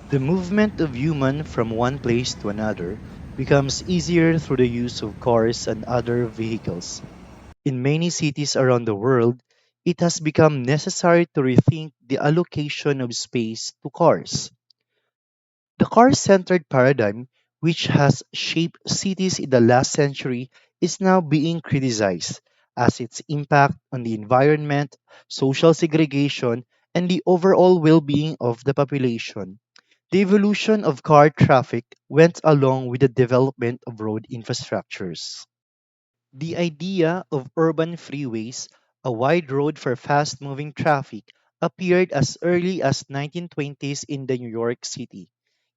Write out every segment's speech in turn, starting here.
The movement of human from one place to another becomes easier through the use of cars and other vehicles. In many cities around the world, it has become necessary to rethink the allocation of space to cars. The car centered paradigm, which has shaped cities in the last century, is now being criticized as its impact on the environment, social segregation, and the overall well being of the population. The evolution of car traffic went along with the development of road infrastructures. The idea of urban freeways, a wide road for fast moving traffic, appeared as early as 1920s in the New York City.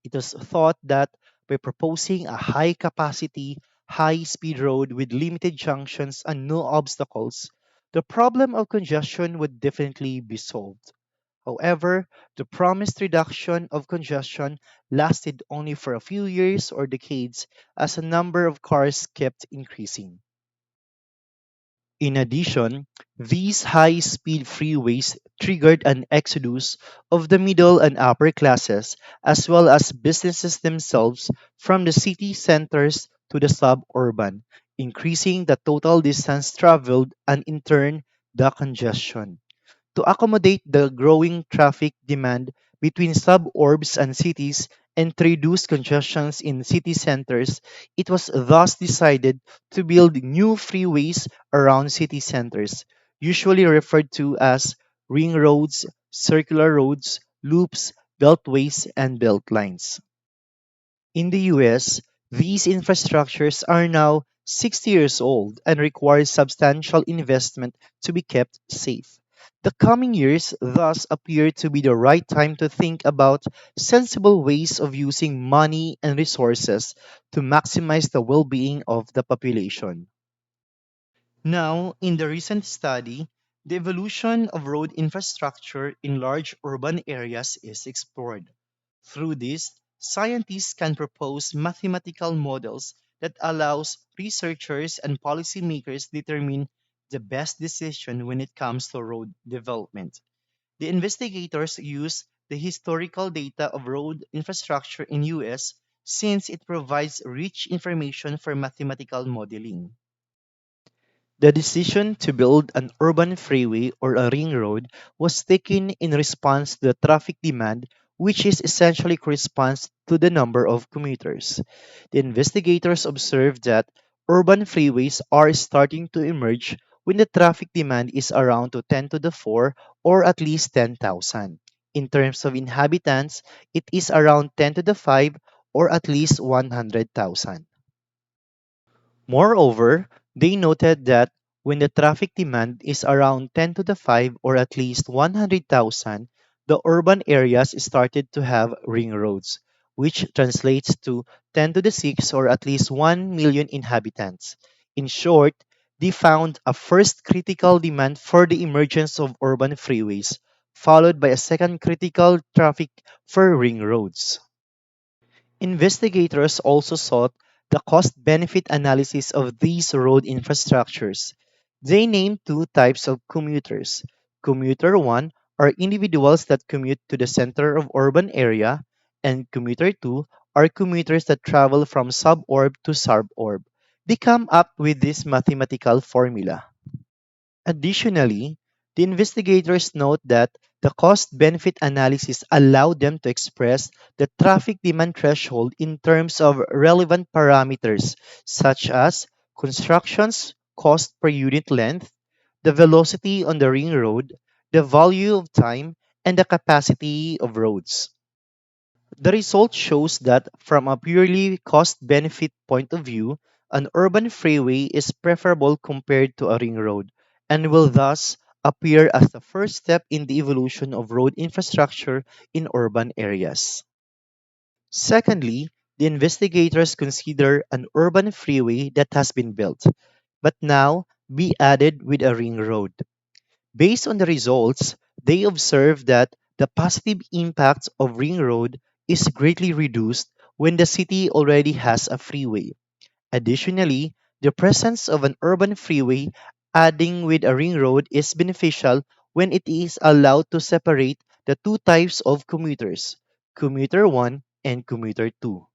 It was thought that by proposing a high capacity, high speed road with limited junctions and no obstacles, the problem of congestion would definitely be solved. However, the promised reduction of congestion lasted only for a few years or decades as the number of cars kept increasing. In addition, these high speed freeways triggered an exodus of the middle and upper classes, as well as businesses themselves, from the city centers to the suburban, increasing the total distance traveled and in turn the congestion. To accommodate the growing traffic demand between suburbs and cities and to reduce congestions in city centers, it was thus decided to build new freeways around city centers, usually referred to as ring roads, circular roads, loops, beltways, and beltlines. In the US, these infrastructures are now 60 years old and require substantial investment to be kept safe. The coming years thus appear to be the right time to think about sensible ways of using money and resources to maximize the well being of the population. Now, in the recent study, the evolution of road infrastructure in large urban areas is explored. Through this, scientists can propose mathematical models that allows researchers and policymakers determine the best decision when it comes to road development. The investigators use the historical data of road infrastructure in US since it provides rich information for mathematical modeling. The decision to build an urban freeway or a ring road was taken in response to the traffic demand, which is essentially corresponds to the number of commuters. The investigators observed that urban freeways are starting to emerge when the traffic demand is around to 10 to the 4 or at least 10,000. In terms of inhabitants, it is around 10 to the 5 or at least 100,000. Moreover, they noted that when the traffic demand is around 10 to the 5 or at least 100,000, the urban areas started to have ring roads, which translates to 10 to the 6 or at least 1 million inhabitants. In short, they found a first critical demand for the emergence of urban freeways, followed by a second critical traffic for ring roads. Investigators also sought the cost benefit analysis of these road infrastructures. They named two types of commuters. Commuter 1 are individuals that commute to the center of urban area, and commuter 2 are commuters that travel from suburb to suburb. They come up with this mathematical formula. Additionally, the investigators note that the cost benefit analysis allowed them to express the traffic demand threshold in terms of relevant parameters such as construction's cost per unit length, the velocity on the ring road, the value of time, and the capacity of roads. The result shows that from a purely cost benefit point of view, an urban freeway is preferable compared to a ring road and will thus appear as the first step in the evolution of road infrastructure in urban areas. Secondly, the investigators consider an urban freeway that has been built, but now be added with a ring road. Based on the results, they observed that the positive impact of Ring Road is greatly reduced when the city already has a freeway. Additionally, the presence of an urban freeway adding with a ring road is beneficial when it is allowed to separate the two types of commuters. Commuter 1, and Commuter 2.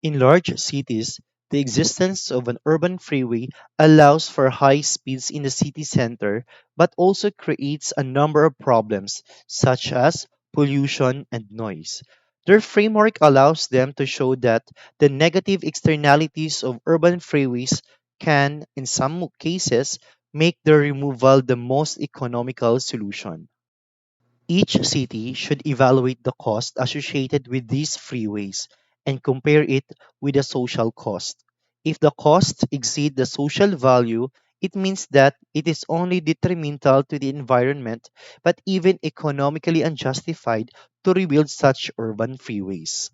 In large cities, the existence of an urban freeway allows for high speeds in the city center, but also creates a number of problems, such as pollution and noise. Their framework allows them to show that the negative externalities of urban freeways can, in some cases, make their removal the most economical solution. Each city should evaluate the cost associated with these freeways and compare it with the social cost. If the cost exceed the social value, it means that it is only detrimental to the environment but even economically unjustified to rebuild such urban freeways.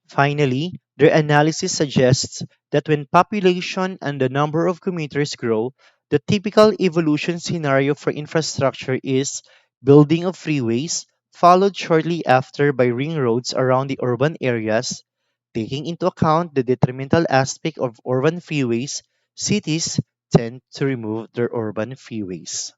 Finally, their analysis suggests that when population and the number of commuters grow, the typical evolution scenario for infrastructure is building of freeways, followed shortly after by ring roads around the urban areas. Taking into account the detrimental aspect of urban freeways, cities tend to remove their urban freeways.